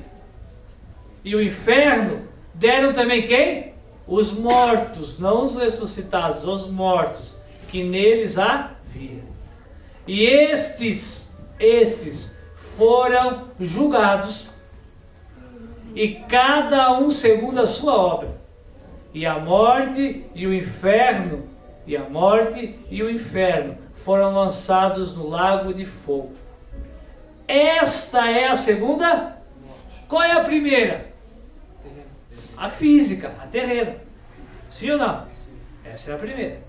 e o inferno deram também quem? Os mortos, não os ressuscitados, os mortos que neles havia. E estes foram julgados, e cada um segundo a sua obra. E a morte e o inferno, foram lançados no lago de fogo. Esta é a segunda. Qual é a primeira? A física, a terrena. Sim ou não? Essa é a primeira.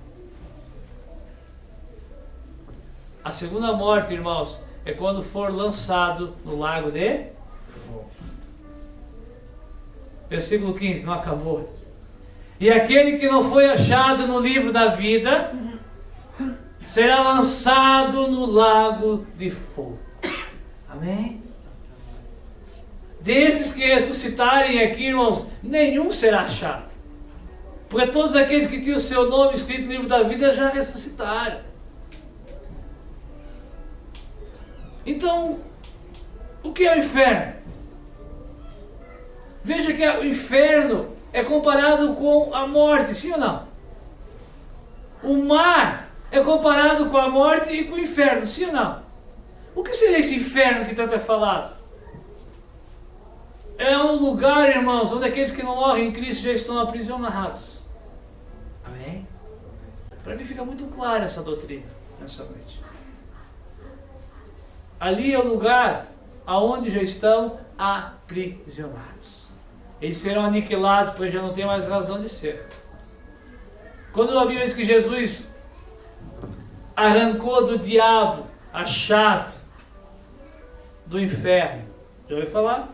A segunda morte, irmãos, é quando for lançado no lago de fogo. Versículo 15, não acabou. E aquele que não foi achado no livro da vida será lançado no lago de fogo. Amém? Desses que ressuscitarem aqui, irmãos, nenhum será achado. Porque todos aqueles que tinham o seu nome escrito no livro da vida já ressuscitaram. Então, o que é o inferno? Veja que o inferno é comparado com a morte, sim ou não? O mar é comparado com a morte e com o inferno, sim ou não? O que seria esse inferno que tanto é falado? É um lugar, irmãos, onde aqueles que não morrem em Cristo já estão aprisionados. Amém? Para mim fica muito clara essa doutrina nessa noite. Ali é o lugar aonde já estão aprisionados. Eles serão aniquilados, pois já não tem mais razão de ser. Quando a Bíblia diz que Jesus arrancou do diabo a chave do inferno, já ouviu falar?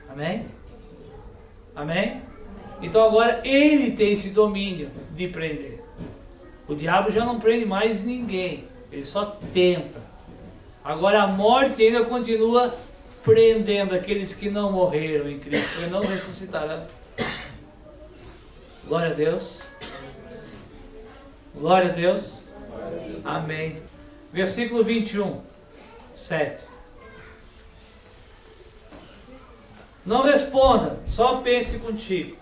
Amém? Amém? Então agora ele tem esse domínio de prender. O diabo já não prende mais ninguém, ele só tenta. Agora a morte ainda continua prendendo aqueles que não morreram em Cristo e não ressuscitarão. Glória a Deus. Glória a Deus. Amém. Versículo 21, 7. Não responda, só pense contigo.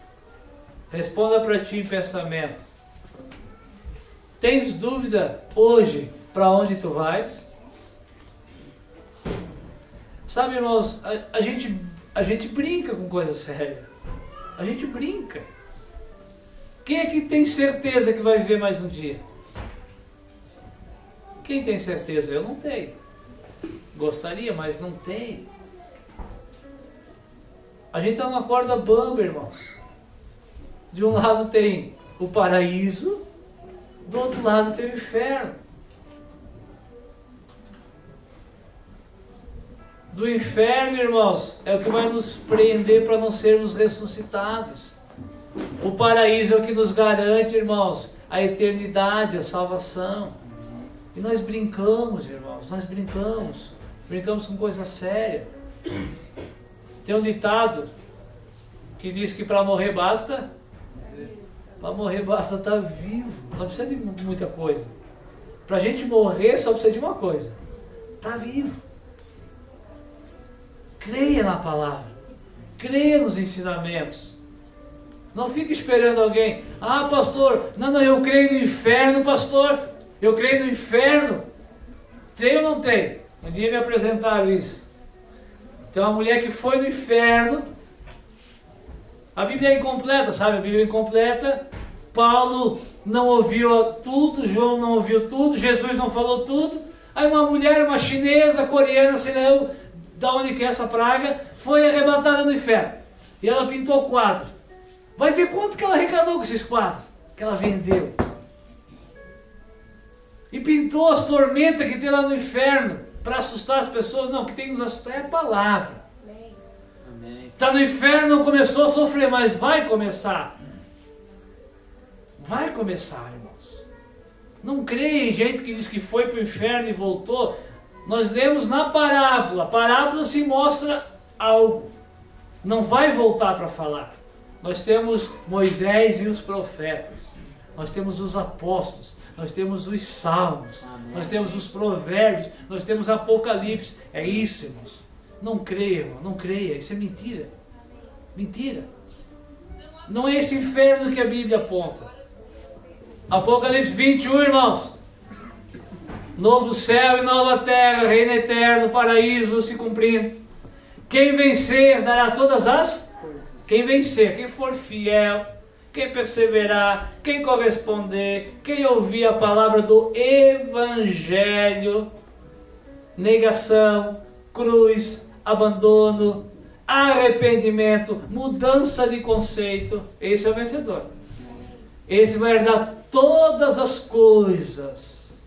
Responda para ti em pensamento. Tens dúvida hoje para onde tu vais? Sabe, irmãos, a gente brinca com coisa séria. A gente brinca. Quem é que tem certeza que vai viver mais um dia? Quem tem certeza? Eu não tenho. Gostaria, mas não tenho. A gente está numa corda bamba, irmãos. De um lado tem o paraíso, do outro lado tem o inferno. Do inferno, irmãos, é o que vai nos prender para não sermos ressuscitados. O paraíso é o que nos garante, irmãos, a eternidade, a salvação. E nós brincamos, irmãos, nós brincamos. Brincamos com coisa séria. Tem um ditado que diz que para morrer basta estar vivo. Não precisa de muita coisa. Para a gente morrer só precisa de uma coisa: estar vivo. Creia na palavra. Creia nos ensinamentos. Não fique esperando alguém. Ah, pastor, não, eu creio no inferno, pastor. Eu creio no inferno. Tem ou não tem? Um dia me apresentaram isso. Tem uma mulher que foi no inferno. A Bíblia é incompleta, sabe? A Bíblia é incompleta. Paulo não ouviu tudo, João não ouviu tudo, Jesus não falou tudo. Aí uma mulher, uma chinesa, coreana, sei lá, da onde que é essa praga, foi arrebatada no inferno. E ela pintou quadro. Vai ver quanto que ela arrecadou com esses quadros que ela vendeu. E pintou as tormentas que tem lá no inferno para assustar as pessoas. Não, o que tem que nos assustar é a palavra. Está no inferno, não começou a sofrer, mas vai começar. Vai começar, irmãos. Não creia em gente que diz que foi para o inferno e voltou. Nós lemos na parábola. A parábola se mostra algo. Não vai voltar para falar. Nós temos Moisés e os profetas. Nós temos os apóstolos. Nós temos os salmos. Amém. Nós temos os provérbios. Nós temos Apocalipse. É isso, irmãos. Não creia, irmão. Não creia. Isso é mentira. Mentira. Não é esse inferno que a Bíblia aponta. Apocalipse 21, irmãos. Novo céu e nova terra, reino eterno, paraíso se cumprindo. Quem vencer dará todas as coisas. Quem vencer, quem for fiel, quem perseverar, quem corresponder, quem ouvir a palavra do Evangelho, negação, cruz, abandono, arrependimento, mudança de conceito, esse é o vencedor. Esse vai herdar todas as coisas.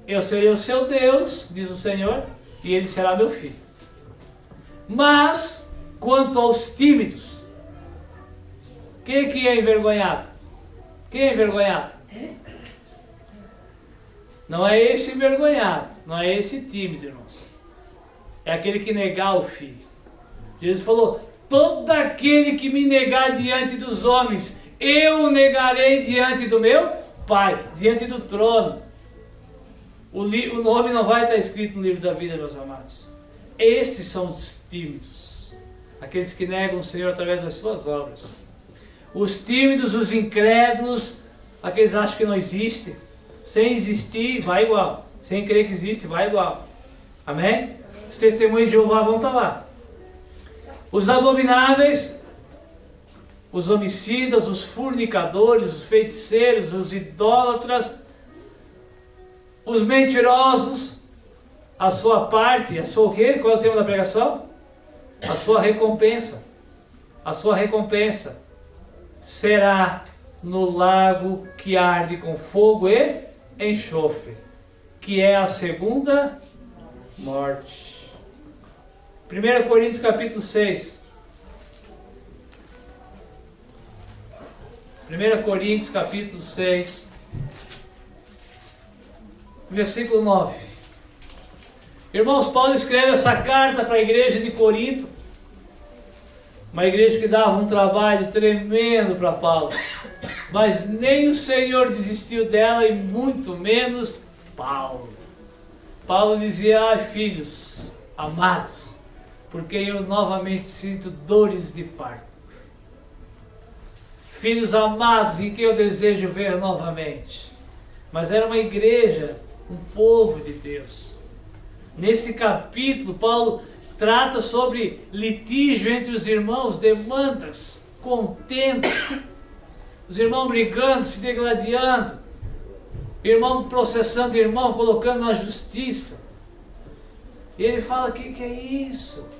Eu serei o seu Deus, diz o Senhor, e ele será meu filho. Mas, quanto aos tímidos, quem é que é envergonhado? Quem é envergonhado? Não é esse envergonhado, não é esse tímido, irmãos. É aquele que negar o Filho. Jesus falou: todo aquele que me negar diante dos homens, eu o negarei diante do meu Pai, diante do trono. O nome não vai estar escrito no livro da vida, meus amados. Estes são os tímidos, aqueles que negam o Senhor através das suas obras. Os tímidos, os incrédulos, aqueles que acham que não existe. Sem existir, vai igual. Sem crer que existe, vai igual. Amém? Os testemunhos de Jeová vão estar lá. Os abomináveis, os homicidas, os fornicadores, os feiticeiros, os idólatras, os mentirosos, a sua parte, a sua o quê? Qual é o tema da pregação? A sua recompensa. A sua recompensa será no lago que arde com fogo e enxofre, que é a segunda morte. 1 Coríntios capítulo 6. 1 Coríntios capítulo 6, versículo 9. Irmãos, Paulo escreve essa carta para a igreja de Corinto, uma igreja que dava um trabalho tremendo para Paulo, mas nem o Senhor desistiu dela, e muito menos Paulo. Paulo dizia: ai, filhos amados, porque eu novamente sinto dores de parto. Filhos amados, em quem eu desejo ver novamente. Mas era uma igreja, um povo de Deus. Nesse capítulo, Paulo trata sobre litígio entre os irmãos, demandas, contendas, os irmãos brigando, se degladiando, irmão processando irmão, colocando na justiça. E ele fala: o que é isso?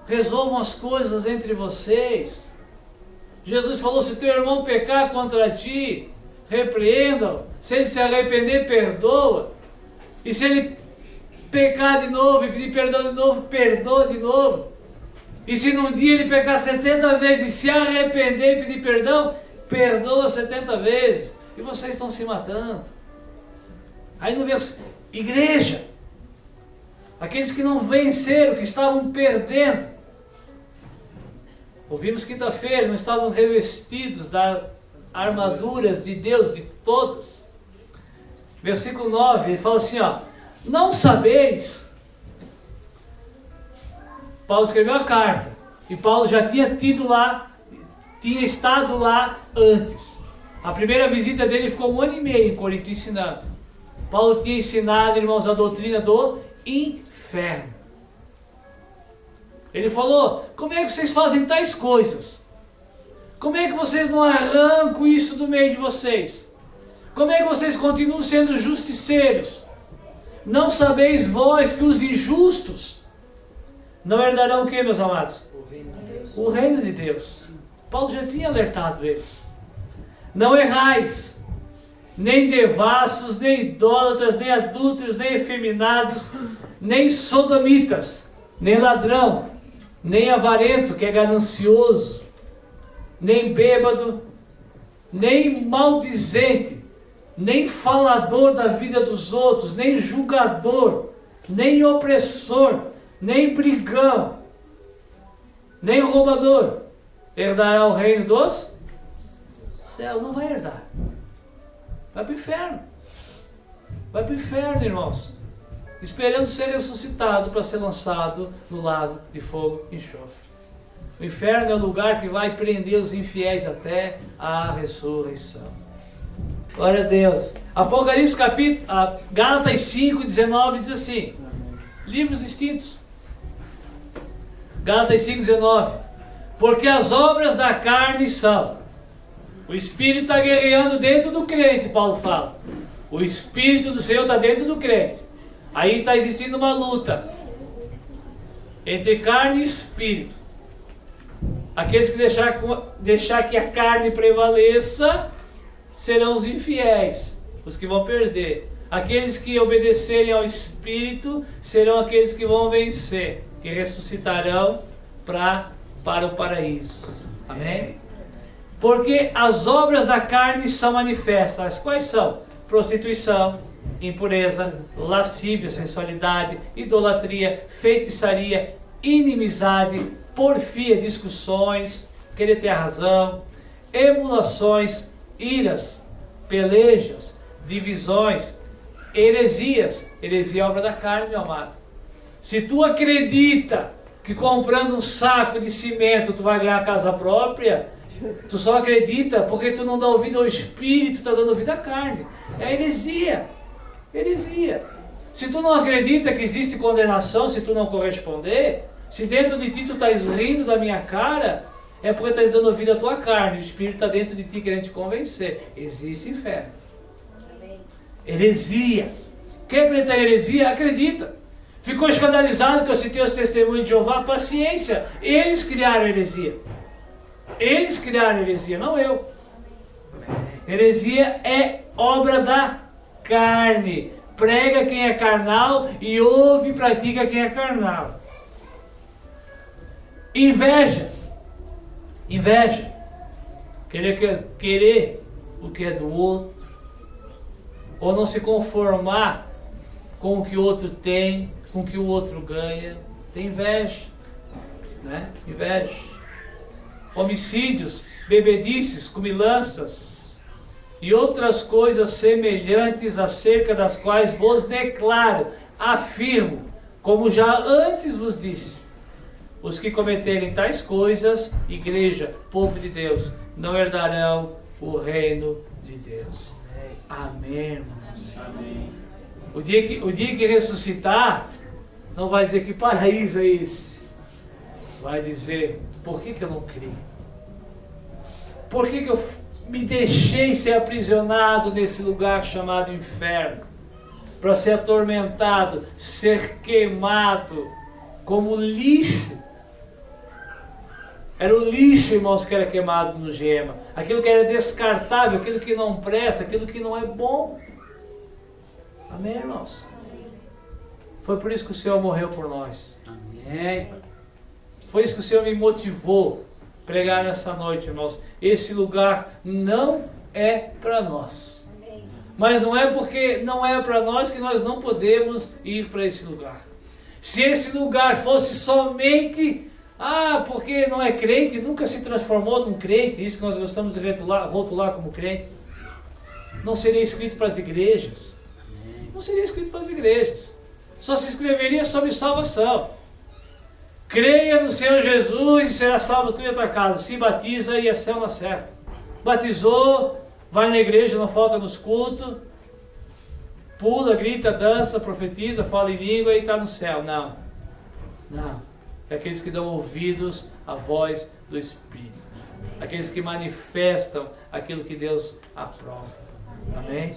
Resolvam as coisas entre vocês. Jesus falou: se teu irmão pecar contra ti, repreenda-o. Se ele se arrepender, perdoa. E se ele pecar de novo e pedir perdão de novo, perdoa de novo. E se num dia ele pecar 70 vezes e se arrepender e pedir perdão, perdoa 70 vezes. E vocês estão se matando. Aí no versículo: igreja, aqueles que não venceram, que estavam perdendo. Ouvimos quinta-feira, não estavam revestidos das armaduras de Deus, de todas. Versículo 9, ele fala assim, ó: não sabeis. Paulo escreveu a carta, e Paulo já tinha estado lá antes. A primeira visita dele ficou 1 ano e meio em Corinto ensinando. Paulo tinha ensinado, irmãos, a doutrina do inferno. Ele falou: como é que vocês fazem tais coisas? Como é que vocês não arrancam isso do meio de vocês? Como é que vocês continuam sendo justiceiros? Não sabeis vós que os injustos não herdarão o que, meus amados? O reino de Deus. Paulo já tinha alertado eles. Não errais, nem devassos, nem idólatras, nem adúlteros, nem efeminados, nem sodomitas, nem ladrão, nem avarento, que é ganancioso, nem bêbado, nem maldizente, nem falador da vida dos outros, nem julgador, nem opressor, nem brigão, nem roubador herdará o reino dos céus. Não vai herdar. Vai para o inferno. Vai para o inferno, irmãos, esperando ser ressuscitado para ser lançado no lago de fogo e enxofre. O inferno é o lugar que vai prender os infiéis até a ressurreição. Glória a Deus. Apocalipse capítulo, Gálatas 5, 19 diz assim, livros distintos. Gálatas 5, 19. Porque as obras da carne são: o Espírito está guerreando dentro do crente, Paulo fala. O Espírito do Senhor está dentro do crente. Aí está existindo uma luta entre carne e Espírito. Aqueles que deixar que a carne prevaleça serão os infiéis, os que vão perder. Aqueles que obedecerem ao Espírito serão aqueles que vão vencer, que ressuscitarão para o paraíso. Amém? Porque as obras da carne são manifestas. Quais são? Prostituição, impureza, lascívia, sensualidade, idolatria, feitiçaria, inimizade, porfia, discussões, querer ter a razão, emulações, iras, pelejas, divisões, heresias. Heresia é obra da carne, meu amado. Se tu acredita que comprando um saco de cimento tu vai ganhar a casa própria, tu só acredita porque tu não dá ouvido ao Espírito, está dando ouvido à carne. É heresia. Heresia. Se tu não acredita que existe condenação, se tu não corresponder, se dentro de ti tu estás rindo da minha cara, é porque estás dando ouvido à tua carne. O Espírito está dentro de ti querendo te convencer. Existe inferno. Heresia. Quer acreditar em heresia? Acredita. Ficou escandalizado que eu citei os testemunhos de Jeová? Paciência. Eles criaram heresia. Eles criaram heresia, não eu. Heresia é obra da carne. Prega quem é carnal e ouve e pratica quem é carnal. Inveja. Inveja. Querer o que é do outro. Ou não se conformar com o que o outro tem, com o que o outro ganha. Tem inveja. Né? Inveja. Homicídios, bebedices, comilanças e outras coisas semelhantes, acerca das quais vos declaro, afirmo, como já antes vos disse: os que cometerem tais coisas, igreja, povo de Deus, não herdarão o reino de Deus. Amém, irmãos. Amém. O dia que ressuscitar, não vai dizer que paraíso é esse. Vai dizer: por que eu não criei? Por que eu me deixei ser aprisionado nesse lugar chamado inferno? Para ser atormentado, ser queimado como lixo. Era o lixo, irmãos, que era queimado no gema. Aquilo que era descartável, aquilo que não presta, aquilo que não é bom. Amém, irmãos? Foi por isso que o Senhor morreu por nós. Amém. Foi isso que o Senhor me motivou a pregar nessa noite, irmãos. Esse lugar não é para nós. Mas não é porque não é para nós que nós não podemos ir para esse lugar. Se esse lugar fosse somente, porque não é crente, nunca se transformou num crente, isso que nós gostamos de rotular como crente, não seria escrito para as igrejas. Não seria escrito para as igrejas. Só se escreveria sobre salvação. Creia no Senhor Jesus e será salvo tu e a tua casa. Se batiza e é céu na certa. Batizou, vai na igreja, não falta nos cultos, pula, grita, dança, profetiza, fala em língua e está no céu. Não. Não. É aqueles que dão ouvidos à voz do Espírito. Aqueles que manifestam aquilo que Deus aprova. Amém?